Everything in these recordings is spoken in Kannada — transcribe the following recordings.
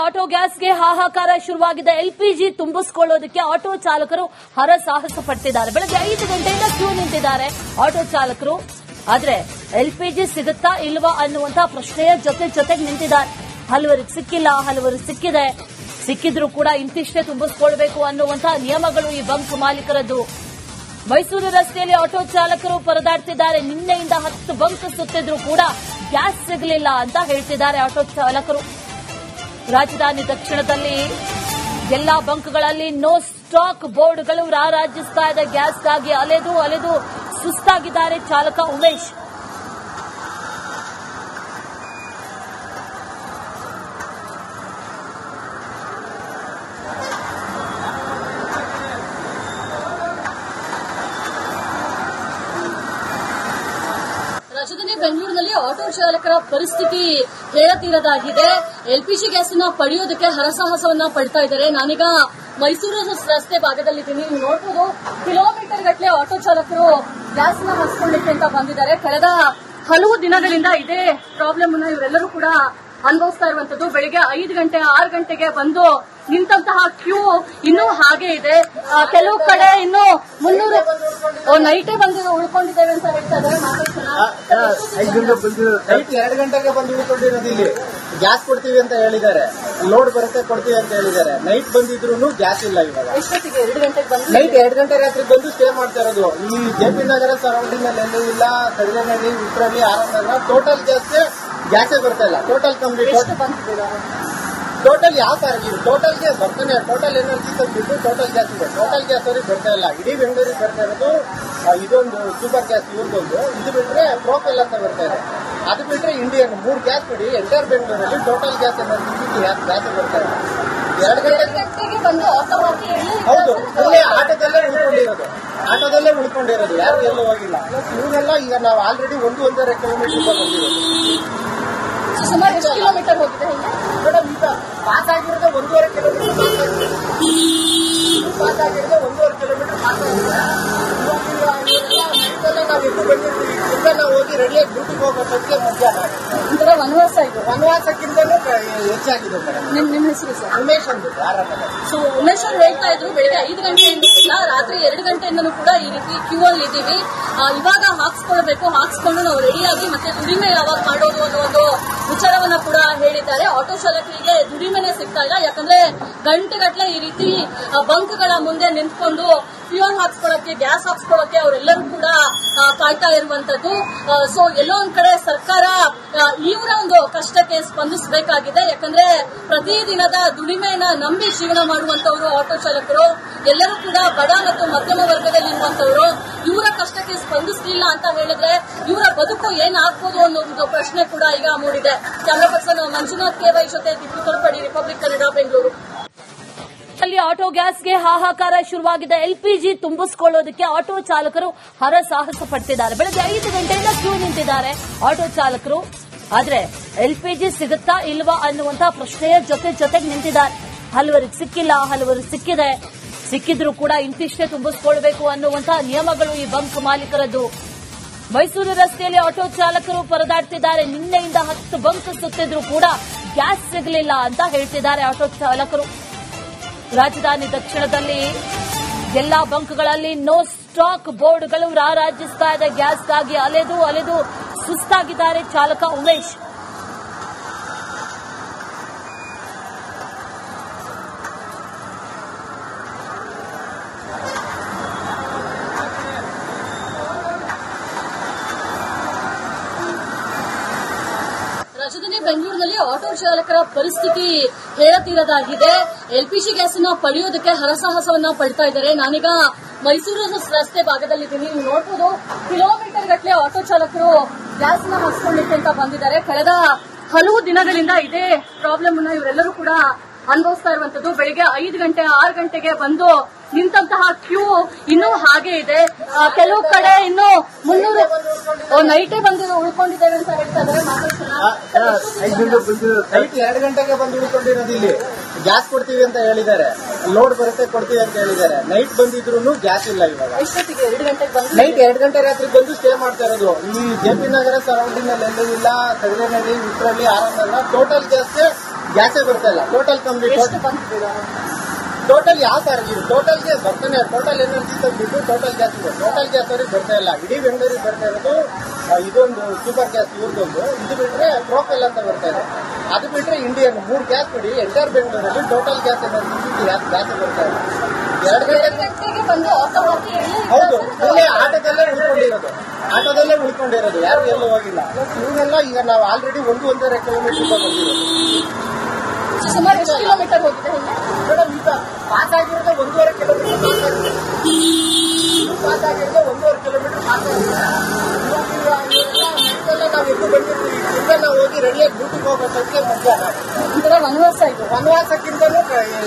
ಆಟೋ ಗ್ಯಾಸ್ಗೆ ಹಾಹಾಕಾರ ಶುರುವಾಗಿದೆ. ಎಲ್ಪಿಜಿ ತುಂಬಿಸಿಕೊಳ್ಳೋದಕ್ಕೆ ಆಟೋ ಚಾಲಕರು ಹರಸಾಹಸ ಪಡ್ತಿದ್ದಾರೆ. ಬೆಳಗ್ಗೆ 5 ಗಂಟೆಯಿಂದ ಕ್ಯೂ ನಿಂತಿದ್ದಾರೆ ಆಟೋ ಚಾಲಕರು. ಆದ್ರೆ ಎಲ್ಪಿಜಿ ಸಿಗುತ್ತಾ ಇಲ್ವಾ ಅನ್ನುವಂತ ಪ್ರಶ್ನೆಯ ಜೊತೆಗೆ ನಿಂತಿದ್ದಾರೆ. ಹಲವರಿಗೆ ಸಿಕ್ಕಿಲ್ಲ, ಹಲವರು ಸಿಕ್ಕಿದೆ. ಸಿಕ್ಕಿದ್ರೂ ಕೂಡ ಇಂತಿಷ್ಟೇ ತುಂಬಿಸಿಕೊಳ್ಬೇಕು ಅನ್ನುವಂತ ನಿಯಮಗಳು ಈ ಬಂಕ್ ಮಾಲೀಕರದ್ದು. ಮೈಸೂರು ರಸ್ತೆಯಲ್ಲಿ ಆಟೋ ಚಾಲಕರು ಪರದಾಡ್ತಿದ್ದಾರೆ. ನಿನ್ನೆಯಿಂದ 10 ಬಂಕ್ ಸುತ್ತಿದ್ರೂ ಕೂಡ ಗ್ಯಾಸ್ ಸಿಗಲಿಲ್ಲ ಅಂತ ಹೇಳ್ತಿದ್ದಾರೆ ಆಟೋ ಚಾಲಕರು. ರಾಜಧಾನಿ ದಕ್ಷಿಣದಲ್ಲಿ ಎಲ್ಲಾ ಬಂಕ್ಗಳಲ್ಲಿ ನೋ ಸ್ಟಾಕ್ ಬೋರ್ಡ್ಗಳು ರಾರಾಜಿಸ್ತಾ ಇದೆ. ಗ್ಯಾಸ್ಗಾಗಿ ಅಲೆದು ಸುಸ್ತಾಗಿದ್ದಾರೆ ಚಾಲಕ ಉಮೇಶ್. ರಾಜಧಾನಿ ಬೆಂಗಳೂರಿನಲ್ಲಿ ಆಟೋ ಚಾಲಕರ ಪರಿಸ್ಥಿತಿ ಹೇಳತೀರದಾಗಿದೆ. ಎಲ್ಪಿಜಿ ಗ್ಯಾಸ್ ಅನ್ನ ಪಡೆಯೋದಕ್ಕೆ ಹರಸಾಹಸವನ್ನ ಪಡ್ತಾ ಇದ್ದಾರೆ. ನಾನೀಗ ಮೈಸೂರು ರಸ್ತೆ ಭಾಗದಲ್ಲಿದ್ದೀನಿ. ನೀವು ನೋಡಬಹುದು, ಕಿಲೋಮೀಟರ್ ಗಟ್ಟಲೆ ಆಟೋ ಚಾಲಕರು ಗ್ಯಾಸ್ ನ ಹರಿಸಿಕೊಳ್ಳಿಕ್ಕೆ ಅಂತ ಬಂದಿದ್ದಾರೆ. ಕಳೆದ ಹಲವು ದಿನಗಳಿಂದ ಇದೇ ಪ್ರಾಬ್ಲಮ್ ಅನ್ನ ಇವರೆಲ್ಲರೂ ಕೂಡ ಅನುಭವಿಸ್ತಾ ಇರುವಂತದ್ದು. ಬೆಳಿಗ್ಗೆ 5 ಗಂಟೆ 6 ಗಂಟೆಗೆ ಬಂದು ನಿಂತಹ ಕ್ಯೂ ಇನ್ನೂ ಹಾಗೆ ಇದೆ. ಕೆಲವು ಕಡೆ ಇನ್ನು 300 ನೈಟೇ ಬಂದು ಉಳ್ಕೊಂಡಿದ್ದೇವೆ ಅಂತ ಹೇಳ್ತಾ ಇದ್ದಾರೆ. ನೈಟ್ 2 ಗಂಟೆಗೆ ಬಂದು ಉಳ್ಕೊಂಡಿರೋದು. ಇಲ್ಲಿ ಗ್ಯಾಸ್ ಕೊಡ್ತೀವಿ ಅಂತ ಹೇಳಿದ್ದಾರೆ, ಲೋಡ್ ಬರುತ್ತೆ ಕೊಡ್ತೀವಿ ಅಂತ ಹೇಳಿದ್ದಾರೆ. ನೈಟ್ ಬಂದಿದ್ರು ಗ್ಯಾಸ್ ಇಲ್ಲ. ಇವಾಗ ಎಷ್ಟೊತ್ತಿಗೆ 2 ಗಂಟೆಗೆ ಬಂದು ನೈಟ್ 2 ಗಂಟೆ ರಾತ್ರಿ ಬಂದು ಸ್ಟೇ ಮಾಡ್ತಾ ಇರೋದು. ಈ ಜೆಪಿ ನಗರ ಸರೌಂಡಿಂಗ್ ಅಲ್ಲಿ ಎಲ್ಲೂ ಇಲ್ಲ. ಕಡಿಲೆನಹಳ್ಳಿ, ಉತ್ತರಹಳ್ಳಿ, ಆರಂಭ ಟೋಟಲ್ ಗ್ಯಾಸೇ ಬರ್ತಾ ಇಲ್ಲ. ಟೋಟಲ್ ಕಂಪ್ಲೀಟ್ ಟೋಟಲ್ ಯಾವ ತರ ಟೋಟಲ್ ಗ್ಯಾಸ್ ಬರ್ತಾನೆ. ಟೋಟಲ್ ಎನರ್ಜಿ ತಂದ್ಬಿಟ್ಟು ಟೋಟಲ್ ಗ್ಯಾಸ್ ಇದೆ. ಟೋಟಲ್ ಗ್ಯಾಸ್ ಅವ್ರಿಗೆ ಬರ್ತಾ ಇಲ್ಲ. ಇಡೀ ಬೆಂಗಳೂರಿಗೆ ಬರ್ತಾ ಇರೋದು ಇದೊಂದು ಸೂಪರ್ ಗ್ಯಾಸ್, ಇವ್ರದೊಂದು. ಇದು ಬಿಟ್ರೆ ಪ್ರೋಪೆಲ್ ಅಂತ ಬರ್ತಾ ಇದೆ. ಅದು ಬಿಟ್ರೆ ಇಂಡಿಯನ್ 3 ಗ್ಯಾಸ್ ಕೊಡಿ. ಎಂಟರ್ ಬೆಂಗಳೂರಲ್ಲಿ ಟೋಟಲ್ ಗ್ಯಾಸ್ ಎನರ್ಜಿ ಗ್ಯಾಸ್ ಬರ್ತಾ ಇದೆ. 2 ಗಂಟೆಗೆ ಬಂದು ಆಟೋ ಹೌದು, ಇಲ್ಲೇ ಆಟೋದಲ್ಲೇ ಉಳ್ಕೊಂಡಿರೋದು. ಯಾರು ಎಲ್ಲೂ ಹೋಗಿಲ್ಲ. ಇವರೆಲ್ಲ ಈಗ ನಾವು ಆಲ್ರೆಡಿ 1-1.5 ಕಿಲೋಮೀಟರ್ ಬಂದಿರೋದು. ಸುಮಾರು ಎಷ್ಟು ಕಿಲೋಮೀಟರ್ ಹೋಗಿದೆ ಮೇಡಮ್? ಈಗ ಪಾಸ್ ಆಗಿರೋದೇ 1.5 ಕಿಲೋಮೀಟರ್ ಪಾಸ್ ಆಗಿರೋದೇ 1.5 ಕಿಲೋಮೀಟರ್ ಪಾಸ್ ಆಗಿದೆ. ನಾವು ಎಷ್ಟು ಬಂದಿರ್ತೀವಿ ಈಗ ನಾವು ಹೋಗಿ ರೆಡಿಯಾಗಿ ಡ್ಯೂಟಿಗೆ ಹೋಗೋದಕ್ಕೆ ಮಧ್ಯಾಹ್ನ ಒಂಥರ ವನವಾಸ ಇದು. ವನವಾಸಕ್ಕಿಂತಲೂ ಹೆಚ್ಚಾಗಿದೆ ಮೇಡಮ್. ನಿಮ್ಮ ಹೆಸರು ಸರ್? ಉಮೇಶ್ ಅಂದ್ಬಿಟ್ಟು ಸೊ ಉಮೇಶ್ ಅವರು ಹೇಳ್ತಾ ಇದ್ರು, ಬೆಳಿಗ್ಗೆ 5 ಗಂಟೆಯಿಂದ ರಾತ್ರಿ 2 ಗಂಟೆಯಿಂದನೂ ಕೂಡ ಈ ರೀತಿ ಕ್ಯೂ ಅಲ್ಲಿ ಇದ್ದೀವಿ. ಇವಾಗ ಹಾಕ್ಸ್ಕೊಂಡು ನಾವು ರೆಡಿಯಾಗಿ ಮತ್ತೆ ದುಡಿಮೆ ಯಾವಾಗ ಮಾಡೋದು ಅನ್ನೋ ಒಂದು ವಿಚಾರವನ್ನ ಕೂಡ ಹೇಳಿದ್ದಾರೆ. ಆಟೋ ಚಾಲಕರಿಗೆ ದುಡಿಮೆನೆ ಸಿಗ್ತಾ ಇಲ್ಲ. ಯಾಕಂದ್ರೆ ಗಂಟೆಗಟ್ಟಲೆ ಈ ರೀತಿ ಬಂಕ್ಗಳ ಮುಂದೆ ನಿಂತ್ಕೊಂಡು ಫ್ಯೂಯಲ್ ಹಾಕ್ಸ್ಕೊಳ್ಳೋಕೆ, ಗ್ಯಾಸ್ ಹಾಕ್ಸ್ಕೊಳ್ಳೋಕೆ ಅವರೆಲ್ಲರೂ ಕೂಡ ಕಾಯ್ತಾ ಇರುವಂತದ್ದು. ಸೊ ಎಲ್ಲೋ ಒಂದ್ ಕಡೆ ಸರ್ಕಾರ ಇವರ ಒಂದು ಕಷ್ಟಕ್ಕೆ ಸ್ಪಂದಿಸಬೇಕಾಗಿದೆ. ಯಾಕಂದ್ರೆ ಪ್ರತಿದಿನದ ದುಡಿಮೆಯನ್ನ ನಂಬಿ ಜೀವನ ಮಾಡುವಂತವರು ಆಟೋ ಚಾಲಕರು ಎಲ್ಲರೂ ಕೂಡ ಬಡ ಮತ್ತು ಮಧ್ಯಮ ವರ್ಗದಲ್ಲಿರುವಂತವರು. ಇವರ ಕಷ್ಟಕ್ಕೆ ಸ್ಪಂದಿಸಲಿಲ್ಲ ಅಂತ ಹೇಳಿದ್ರೆ ಇವರ ಬದುಕು ಏನಾಗ್ಬೋದು ಅನ್ನೋ ಒಂದು ಪ್ರಶ್ನೆ ಕೂಡ ಈಗ ಮೂಡಿದೆ. ಕ್ಯಾಮರಾ ಪರ್ಸನ್ ಮಂಜುನಾಥ್ KY ಜೊತೆ ದೀಪು ತೊರಪಡಿ, ರಿಪಬ್ಲಿಕ್ ಕನ್ನಡ, ಬೆಂಗಳೂರು. ಅಲ್ಲಿ ಆಟೋ ಗ್ಯಾಸ್ಗೆ ಹಾಹಾಕಾರ ಶುರುವಾಗಿದೆ. ಎಲ್ಪಿಜಿ ತುಂಬಿಸಿಕೊಳ್ಳೋದಕ್ಕೆ ಆಟೋ ಚಾಲಕರು ಹರಸಾಹಸ ಪಡ್ತಿದ್ದಾರೆ. ಬೆಳಗ್ಗೆ 5 ಗಂಟೆಯಿಂದ ಕ್ಯೂ ನಿಂತಿದ್ದಾರೆ ಆಟೋ ಚಾಲಕರು. ಆದ್ರೆ ಎಲ್ಪಿಜಿ ಸಿಗುತ್ತಾ ಇಲ್ವಾ ಅನ್ನುವಂತ ಪ್ರಶ್ನೆಯ ಜೊತೆಗೆ ನಿಂತಿದ್ದಾರೆ. ಹಲವರಿಗೆ ಸಿಕ್ಕಿಲ್ಲ, ಹಲವರು ಸಿಕ್ಕಿದೆ. ಸಿಕ್ಕಿದ್ರೂ ಕೂಡ ಇಂತಿಷ್ಟೇ ತುಂಬಿಸಿಕೊಳ್ಬೇಕು ಅನ್ನುವಂತ ನಿಯಮಗಳು ಈ ಬಂಕ್ ಮಾಲೀಕರದ್ದು. ಮೈಸೂರು ರಸ್ತೆಯಲ್ಲಿ ಆಟೋ ಚಾಲಕರು ಪರದಾಡ್ತಿದ್ದಾರೆ. ನಿನ್ನೆಯಿಂದ 10 ಬಂಕ್ ಸುತ್ತಿದ್ರೂ ಕೂಡ ಗ್ಯಾಸ್ ಸಿಗಲಿಲ್ಲ ಅಂತ ಹೇಳ್ತಿದ್ದಾರೆ ಆಟೋ ಚಾಲಕರು. ರಾಜಧಾನಿ ದಕ್ಷಿಣದಲ್ಲಿ ಎಲ್ಲಾ ಬಂಕ್ಗಳಲ್ಲಿ ನೋ ಸ್ಟಾಕ್ ಬೋರ್ಡ್ಗಳು ರಾರಾಜಿಸ್ತಾ ಇದೆ. ಗ್ಯಾಸ್ಗಾಗಿ ಅಲೆದು ಸುಸ್ತಾಗಿದ್ದಾರೆ ಚಾಲಕ ಉಮೇಶ್. ರಾಜಧಾನಿ ಬೆಂಗಳೂರಿನಲ್ಲಿ ಆಟೋ ಚಾಲಕರ ಪರಿಸ್ಥಿತಿ ಹೇಳತೀರದಾಗಿದೆ. ಎಲ್ಪಿಜಿ ಗ್ಯಾಸ್ ಅನ್ನ ಪಡೆಯೋದಕ್ಕೆ ಹರಸಾಹಸವನ್ನ ಪಡ್ತಾ ಇದ್ದಾರೆ. ನಾನೀಗ ಮೈಸೂರು ರಸ್ತೆ ಭಾಗದಲ್ಲಿದ್ದೀನಿ. ನೀವು ನೋಡಬಹುದು, ಕಿಲೋಮೀಟರ್ ಗಟ್ಟಲೆ ಆಟೋ ಚಾಲಕರು ಗ್ಯಾಸ್ ನ ಹರಿಸಿಕೊಳ್ಳಿಕ್ಕೆ ಅಂತ ಬಂದಿದ್ದಾರೆ. ಕಳೆದ ಹಲವು ದಿನಗಳಿಂದ ಇದೇ ಪ್ರಾಬ್ಲಮ್ ಅನ್ನ ಇವರೆಲ್ಲರೂ ಕೂಡ ಅನುಭವಿಸ್ತಾ ಇರುವಂತದ್ದು. ಬೆಳಿಗ್ಗೆ 5 ಗಂಟೆ 6 ಗಂಟೆಗೆ ಬಂದು ನಿಂತಹ ಕ್ಯೂ ಇನ್ನೂ ಹಾಗೆ ಇದೆ. ಕೆಲವು ಕಡೆ ಇನ್ನು 300 ನೈಟೇ ಬಂದು ಉಳ್ಕೊಂಡಿದ್ದೇವೆ ಅಂತ ಹೇಳ್ತಾ ಇದ್ದಾರೆ. ನೈಟ್ 2 ಗಂಟೆಗೆ ಬಂದು ಉಳ್ಕೊಂಡಿರೋದು. ಇಲ್ಲಿ ಗ್ಯಾಸ್ ಕೊಡ್ತೀವಿ ಅಂತ ಹೇಳಿದ್ದಾರೆ, ಲೋಡ್ ಬರುತ್ತೆ ಕೊಡ್ತೀವಿ ಅಂತ ಹೇಳಿದ್ದಾರೆ. ನೈಟ್ ಬಂದಿದ್ರು ಗ್ಯಾಸ್ ಇಲ್ಲ. ಇವಾಗ ಎಷ್ಟೊತ್ತಿಗೆ 2 ಗಂಟೆಗೆ ಬಂದು ನೈಟ್ 2 ಗಂಟೆ ರಾತ್ರಿ ಬಂದು ಸ್ಟೇ ಮಾಡ್ತಾ ಇರೋದು. ಈ ಜೆಪಿ ನಗರ ಸರೌಂಡಿಂಗ್ ಅಲ್ಲಿ ಎಲ್ಲೂ ಇಲ್ಲ. ಕಡಿಲೆನಹಳ್ಳಿ, ಉತ್ತರಹಳ್ಳಿ, ಆರಂಭ ಟೋಟಲ್ ಗ್ಯಾಸೇ ಬರ್ತಾ ಇಲ್ಲ. ಟೋಟಲ್ ಕಂಪ್ಲೀಟ್ ಎಷ್ಟು ಬಂದಿದೆ ಟೋಟಲ್ ಯಾವ ತರ ಟೋಟಲ್ಗೆ ಬರ್ತಾನೆ. ಟೋಟಲ್ ಎನರ್ಜಿ ತಂದ್ಬಿಟ್ಟು ಟೋಟಲ್ ಗ್ಯಾಸ್ ಇದೆ. ಟೋಟಲ್ ಗ್ಯಾಸ್ ಅವ್ರಿಗೆ ಬರ್ತಾ ಇಲ್ಲ. ಇಡೀ ಬೆಂಗಳೂರಿಗೆ ಬರ್ತಾ ಇರೋದು ಇದೊಂದು ಸೂಪರ್ ಗ್ಯಾಸ್ ಇವ್ರದೊಂದು. ಇದು ಬಿಟ್ರೆ ಪ್ರೋಪೆಲ್ ಅಂತ ಬರ್ತಾ ಇದೆ. ಅದು ಬಿಟ್ರೆ ಇಂಡಿಯನ್ 3 ಗ್ಯಾಸ್ ಬಿಡಿ ಎಂಟೈರ್ ಬೆಂಗಳೂರಲ್ಲಿ ಟೋಟಲ್ ಗ್ಯಾಸ್ ಎನರ್ಜಿ ಗ್ಯಾಸ್ ಬರ್ತಾ ಇಲ್ಲ. 2 ಗಂಟೆಗೆ ಬಂದು ಆಟೋ ಹಾಕಿ ಹೌದು, ಇಲ್ಲೇ ಆಟೋದಲ್ಲೇ ಉಳ್ಕೊಂಡಿರೋದು. ಯಾರು ಎಲ್ಲೂ ಹೋಗಿಲ್ಲ. ಇವನ್ನೆಲ್ಲ ಈಗ ನಾವು ಆಲ್ರೆಡಿ 1.5 ಕಿಲೋಮೀಟರ್ ಬಂದಿರೋದು. ಸುಮಾರು ಎಷ್ಟು ಕಿಲೋಮೀಟರ್ ಹೋಗಿದೆ ಮೇಡಮ್ ಈಗ ಪಾಸ್ ಆಗಿರೋದು 1.5 ಕಿಲೋಮೀಟರ್ ಪಾಸ್ ಆಗಿರೋದು 1.5 ಕಿಲೋಮೀಟರ್ ಪಾಸ್ ಆಗಿದೆ. ನಾವು ಎದ್ದು ಬಂದಿರ್ತೀವಿ. ಈಗ ನಾವು ಹೋಗಿ ರೆಡಿಯಾಗಿ ಡ್ಯೂಟಿಗೆ ಹೋಗೋದಕ್ಕೆ ಮಧ್ಯಾಹ್ನ ಒಂಥರ ವನವಾಸ ಇದು. ವನವಾಸಕ್ಕಿಂತಲೂ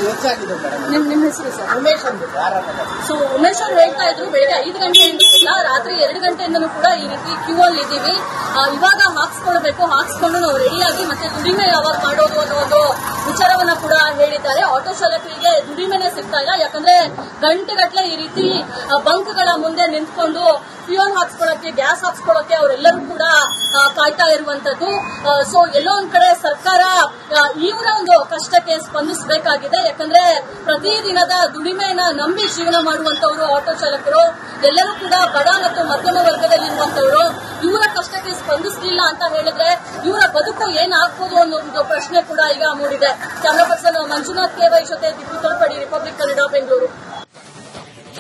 ಹೆಚ್ಚಾಗಿದೆ ಮೇಡಮ್. ನಿಮ್ಮ ಹೆಸರು ಸರ್? ಉಮೇಶ್ ಅಂದ್ಬಿಟ್ಟು ಆರಾಮ. ಸೊ ಉಮೇಶ್ ಅವರು ಹೇಳ್ತಾ ಇದ್ರು ಬೆಳಿಗ್ಗೆ 5 ಗಂಟೆಯಿಂದ ಇಲ್ಲ, ರಾತ್ರಿ 2 ಗಂಟೆಯಿಂದನೂ ಕೂಡ ಈ ರೀತಿ ಕ್ಯೂ ಅಲ್ಲಿ ಇದ್ದೀವಿ. ಇವಾಗ ಹಾಕ್ಸ್ಕೊಳ್ಬೇಕು, ಹಾಕ್ಸ್ಕೊಂಡು ನಾವು ರೆಡಿಯಾಗಿ ಮತ್ತೆ ದುಡಿಮೆ ಯಾವಾಗ ಮಾಡೋದು ಅನ್ನೋ ಒಂದು ವಿಚಾರವನ್ನ ಕೂಡ ಹೇಳಿದ್ದಾರೆ. ಆಟೋ ಚಾಲಕರಿಗೆ ದುಡಿಮೆನೆ ಸಿಗ್ತಾ ಇಲ್ಲ. ಯಾಕಂದ್ರೆ ಗಂಟೆಗಟ್ಟಲೆ ಈ ರೀತಿ ಬಂಕ್ಗಳ ಮುಂದೆ ನಿಂತ್ಕೊಂಡು ಫ್ಯೂಯಲ್ ಹಾಕ್ಸ್ಕೊಳ್ಳೋಕೆ, ಗ್ಯಾಸ್ ಹಾಕ್ಸ್ಕೊಳ್ಳೋಕೆ ಅವರೆಲ್ಲರೂ ಕೂಡ ಕಾಯ್ತಾ ಇರುವಂತದ್ದು. ಸೊ ಎಲ್ಲೋ ಒಂದ್ ಕಡೆ ಸರ್ಕಾರ ಇವರ ಒಂದು ಕಷ್ಟಕ್ಕೆ ಸ್ಪಂದಿಸಬೇಕಾಗಿದೆ. ಯಾಕಂದ್ರೆ ಪ್ರತಿದಿನದ ದುಡಿಮೆಯನ್ನ ನಂಬಿ ಜೀವನ ಮಾಡುವಂತವರು ಆಟೋ ಚಾಲಕರು ಎಲ್ಲರೂ ಕೂಡ ಬಡ ಮತ್ತು ಮಧ್ಯಮ ವರ್ಗದಲ್ಲಿರುವಂತವರು. ಇವರ ಕಷ್ಟಕ್ಕೆ ಸ್ಪಂದಿಸಲಿಲ್ಲ ಅಂತ ಹೇಳಿದ್ರೆ ಇವರ ಬದುಕು ಏನಾಗ್ಬೋದು ಅನ್ನೋ ಒಂದು ಪ್ರಶ್ನೆ ಕೂಡ ಈಗ ಮೂಡಿದೆ. ಕ್ಯಾಮರಾ ಪರ್ಸನ್ ಮಂಜುನಾಥ್ KY ಜೊತೆ ದಿಪ್ಪು ತೋಳ್ಪಡಿ, ರಿಪಬ್ಲಿಕ್ ಕನ್ನಡ, ಬೆಂಗಳೂರು.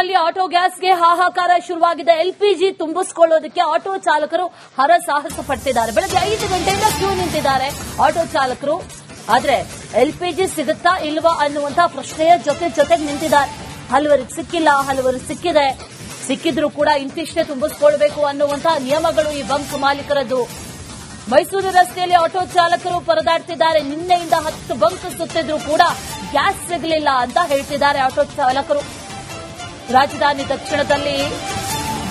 ಅಲ್ಲಿ ಆಟೋ ಗ್ಯಾಸ್ಗೆ ಹಾಹಾಕಾರ ಶುರುವಾಗಿದೆ. LPG ತುಂಬಿಸಿಕೊಳ್ಳೋದಕ್ಕೆ ಆಟೋ ಚಾಲಕರು ಹರಸಾಹಸ ಪಡ್ತಿದ್ದಾರೆ. ಬೆಳಗ್ಗೆ 5 ಗಂಟೆಯಿಂದ ಕ್ಯೂ ನಿಂತಿದ್ದಾರೆ ಆಟೋ ಚಾಲಕರು. ಆದ್ರೆ LPG ಸಿಗುತ್ತಾ ಇಲ್ವಾ ಅನ್ನುವಂತಹ ಪ್ರಶ್ನೆಯ ಜೊತೆಗೆ ನಿಂತಿದ್ದಾರೆ. ಹಲವರಿಗೆ ಸಿಕ್ಕಿಲ್ಲ, ಹಲವರು ಸಿಕ್ಕಿದೆ. ಸಿಕ್ಕಿದ್ರು ಕೂಡ ಇಂತಿಷ್ಟೇ ತುಂಬಿಸಿಕೊಳ್ಬೇಕು ಅನ್ನುವಂತಹ ನಿಯಮಗಳು ಈ ಬಂಕ್ ಮಾಲೀಕರದ್ದು. ಮೈಸೂರು ರಸ್ತೆಯಲ್ಲಿ ಆಟೋ ಚಾಲಕರು ಪರದಾಡ್ತಿದ್ದಾರೆ. ನಿನ್ನೆಯಿಂದ 10 ಬಂಕ್ ಸುತ್ತಿದ್ರು ಕೂಡ ಗ್ಯಾಸ್ ಸಿಗಲಿಲ್ಲ ಅಂತ ಹೇಳ್ತಿದ್ದಾರೆ ಆಟೋ ಚಾಲಕರು. ರಾಜಧಾನಿ ದಕ್ಷಿಣದಲ್ಲಿ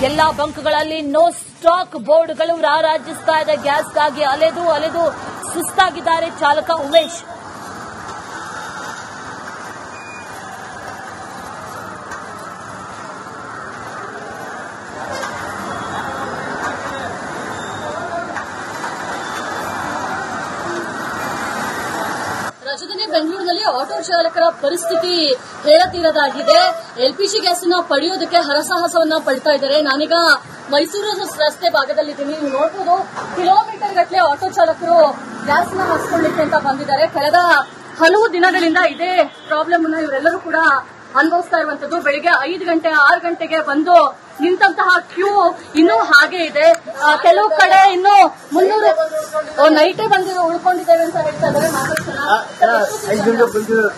ಎಲ್ಲಾ ಬಂಕ್ಗಳಲ್ಲಿ ನೋ ಸ್ಟಾಕ್ ಬೋರ್ಡ್ಗಳು ರಾರಾಜಿಸ್ತಾ ಇದೆ. ಗ್ಯಾಸ್ಗಾಗಿ ಅಲೆದು ಸುಸ್ತಾಗಿದ್ದಾರೆ ಚಾಲಕ ಉಮೇಶ್. ರಾಜಧಾನಿ ಬೆಂಗಳೂರಿನಲ್ಲಿ ಆಟೋ ಚಾಲಕರ ಪರಿಸ್ಥಿತಿ ಹೇಳತೀರದಾಗಿದೆ. LPG ಗ್ಯಾಸ್ ಅನ್ನ ಪಡೆಯೋದಕ್ಕೆ ಹರಸಾಹಸವನ್ನ ಪಡ್ತಾ ಇದ್ದಾರೆ. ನಾನೀಗ ಮೈಸೂರು ರಸ್ತೆ ಭಾಗದಲ್ಲಿದ್ದೀನಿ. ನೀವು ನೋಡಬಹುದು, ಕಿಲೋಮೀಟರ್ ಗಟ್ಟಲೆ ಆಟೋ ಚಾಲಕರು ಗ್ಯಾಸ್ ನ ಹಾಕಿಕೊಳ್ಳಿಕ್ಕೆ ಅಂತ ಬಂದಿದ್ದಾರೆ. ಕಳೆದ ಹಲವು ದಿನಗಳಿಂದ ಇದೇ ಪ್ರಾಬ್ಲಮ್ ಅನ್ನ ಇವರೆಲ್ಲರೂ ಕೂಡ ಅನುಭವಿಸ್ತಾ ಇರುವಂತದ್ದು. ಬೆಳಿಗ್ಗೆ 5 ಗಂಟೆ 6 ಗಂಟೆಗೆ ಬಂದು ನಿಂತಹ ಕ್ಯೂ ಇನ್ನೂ ಹಾಗೆ ಇದೆ. ಕೆಲವು ಕಡೆ ಇನ್ನು 300 ನೈಟೇ ಬಂದಿರೋ ಉಳ್ಕೊಂಡಿದ್ದೇವೆ ಅಂತ ಹೇಳ್ತಾ ಇದ್ದಾರೆ.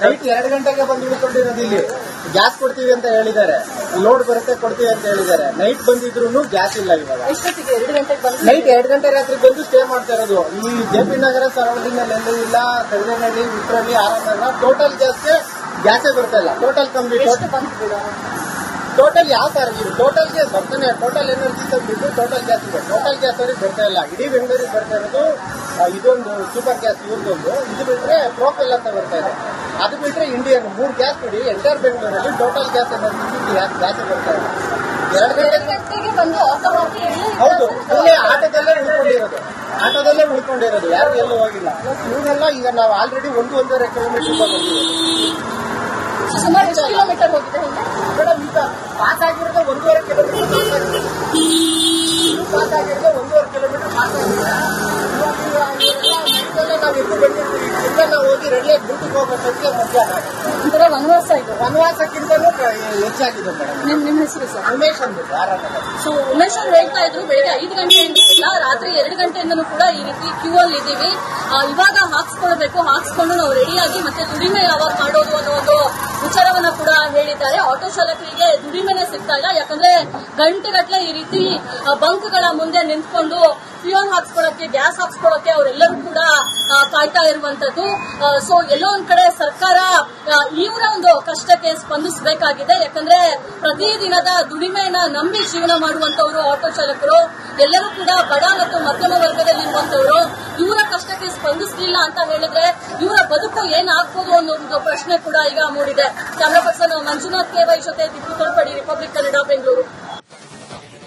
ನೈಟ್ 2 ಗಂಟೆಗೆ ಬಂದು ಉಳ್ಕೊಂಡಿರೋದು. ಇಲ್ಲಿ ಗ್ಯಾಸ್ ಕೊಡ್ತೀವಿ ಅಂತ ಹೇಳಿದ್ದಾರೆ, ಲೋಡ್ ಬರುತ್ತೆ ಕೊಡ್ತೀವಿ ಅಂತ ಹೇಳಿದ್ದಾರೆ. ನೈಟ್ ಬಂದಿದ್ರು ಗ್ಯಾಸ್ ಇಲ್ಲ. ಇವಾಗ ಎಷ್ಟೊತ್ತಿಗೆ? 2 ಗಂಟೆಗೆ ಬಂದು ನೈಟ್ 2 ಗಂಟೆ ರಾತ್ರಿ ಬಂದು ಸ್ಟೇ ಮಾಡ್ತಾ ಇರೋದು. ಈ JP ನಗರ ಸರೌಂಡಿಂಗ್ ಅಲ್ಲಿ ಎಲ್ಲೂ ಇಲ್ಲ. ಕಡಲೆನಹಳ್ಳಿ, ವಿಟ್ರಳ್ಳಿ, ಆರಾಮನಗರ ಟೋಟಲ್ ಗ್ಯಾಸೇ ಬರ್ತಾ ಇಲ್ಲ. ಟೋಟಲ್ ಕಂಪ್ಲೀಟ್ ಟೋಟಲ್ ಯಾವ ತರ ಟೋಟಲ್ಗೆ ಬರ್ತಾನೆ. ಟೋಟಲ್ ಎನರ್ಜಿ ತಂದ್ಬಿಟ್ಟು ಟೋಟಲ್ ಗ್ಯಾಸ್ ಇದೆ. ಟೋಟಲ್ ಗ್ಯಾಸ್ ಅವ್ರಿಗೆ ಬರ್ತಾ ಇಲ್ಲ. ಇಡೀ ಬೆಂಗಳೂರಿಗೆ ಬರ್ತಾ ಇರೋದು ಇದೊಂದು ಸೂಪರ್ ಗ್ಯಾಸ್ ಇವ್ರದೊಂದು. ಇದು ಬಿಟ್ರೆ ಪ್ರೋಪೆಲ್ ಅಂತ ಬರ್ತಾ ಇದೆ. ಅದು ಬಿಟ್ರೆ ಇಂಡಿಯನ್ 3 ಗ್ಯಾಸ್ ಬಿಡಿ ಎಂಟೈರ್ ಬೆಂಗಳೂರಲ್ಲಿ ಟೋಟಲ್ ಗ್ಯಾಸ್ ಎನರ್ಜಿ ಗ್ಯಾಸೇ ಬರ್ತಾ ಇಲ್ಲ. 2 ಗಂಟೆಗೆ ಬಂದು ಆಟೋ ಹಾಕಿ ಹೌದು, ಇಲ್ಲೇ ಆಟೋದಲ್ಲೇ ಉಳ್ಕೊಂಡಿರೋದು. ಯಾರು ಎಲ್ಲೂ ಹೋಗಿಲ್ಲ. ಇವನ್ನೆಲ್ಲ ಈಗ ನಾವು ಆಲ್ರೆಡಿ 1.5 ಕಿಲೋಮೀಟರ್ ಬಂದಿರೋದು. ಸುಮಾರು ಎಷ್ಟು ಕಿಲೋಮೀಟರ್ ಹೋಗಿದೆ ಮೇಡಮ್ ಈಗ ಪಾಸ್ ಆಗಿರೋದು 1.5 ಕಿಲೋಮೀಟರ್ ಪಾಸ್ ಆಗಿರೋದು 1.5 ಕಿಲೋಮೀಟರ್ ಪಾಸ್ ಆಗಿದೆ. ನಾವು ಎದ್ದು ಬಂದಿರ್ತೀವಿ. ಈಗ ನಾವು ಹೋಗಿ ರೆಡಿಯಾಗಿ ಡ್ಯೂಟಿಗೆ ಹೋಗೋದಕ್ಕೆ ಮಧ್ಯಾಹ್ನ ಒಂಥರ ವನವಾಸ ಇದು. ವನವಾಸಕ್ಕಿಂತಲೂ ಹೆಚ್ಚಾಗಿದೆ ಮೇಡಮ್. ನಿಮ್ಮ ಹೆಸರು ಸರ್? ಉಮೇಶ್ ಅಂದ್ಬಿಟ್ಟು ಆರಾಮ. ಸೊ ಉಮೇಶ್ ಅವರು ಹೇಳ್ತಾ ಇದ್ರು ಬೆಳಿಗ್ಗೆ 5 ಗಂಟೆಯಿಂದ ಇಲ್ಲ, ರಾತ್ರಿ 2 ಗಂಟೆಯಿಂದನೂ ಕೂಡ ಈ ರೀತಿ ಕ್ಯೂ ಅಲ್ಲಿ ಇದ್ದೀವಿ. ಇವಾಗ ಹಾಕ್ಸ್ಕೊಳ್ಬೇಕು, ಹಾಕ್ಸ್ಕೊಂಡು ನಾವು ರೆಡಿಯಾಗಿ ಮತ್ತೆ ದುಡಿಮೆ ಯಾವಾಗ ಮಾಡೋದು ಅನ್ನೋ ಒಂದು ವಿಚಾರವನ್ನ ಕೂಡ ಹೇಳಿದ್ದಾರೆ. ಆಟೋ ಚಾಲಕರಿಗೆ ದುಡಿಮೆನೆ ಸಿಗ್ತಾ ಇಲ್ಲ. ಯಾಕಂದ್ರೆ ಗಂಟೆಗಟ್ಟಲೆ ಈ ರೀತಿ ಬಂಕ್ಗಳ ಮುಂದೆ ನಿಂತ್ಕೊಂಡು ಫ್ಯೂಯಲ್ ಹಾಕ್ಸ್ಕೊಳ್ಳೋಕೆ, ಗ್ಯಾಸ್ ಹಾಕ್ಸ್ಕೊಳ್ಳೋಕೆ ಅವರೆಲ್ಲರೂ ಕೂಡ ಕಾಯ್ತಾ ಇರುವಂತದ್ದು. ಸೊ ಎಲ್ಲೋ ಒಂದ್ ಕಡೆ ಸರ್ಕಾರ ಇವರ ಒಂದು ಕಷ್ಟಕ್ಕೆ ಸ್ಪಂದಿಸಬೇಕಾಗಿದೆ. ಯಾಕಂದ್ರೆ ಪ್ರತಿದಿನದ ದುಡಿಮೆಯನ್ನ ನಂಬಿ ಜೀವನ ಮಾಡುವಂತವರು ಆಟೋ ಚಾಲಕರು ಎಲ್ಲರೂ ಕೂಡ ಬಡ ಮತ್ತು ಮಧ್ಯಮ ವರ್ಗದಲ್ಲಿರುವಂತವರು. ಇವರ ಕಷ್ಟಕ್ಕೆ ಸ್ಪಂದಿಸಲಿಲ್ಲ ಅಂತ ಹೇಳಿದ್ರೆ ಇವರ ಬದುಕು ಏನಾಗ್ಬೋದು ಅನ್ನೋ ಒಂದು ಪ್ರಶ್ನೆ ಕೂಡ ಈಗ ಮೂಡಿದೆ. ಕ್ಯಾಮರಾ ಪರ್ಸನ್ ಮಂಜುನಾಥ್ KY ಜೊತೆ ದಿಪ್ಪು ತೋಳ್ಪಡಿ, ರಿಪಬ್ಲಿಕ್ ಕನ್ನಡ, ಬೆಂಗಳೂರು.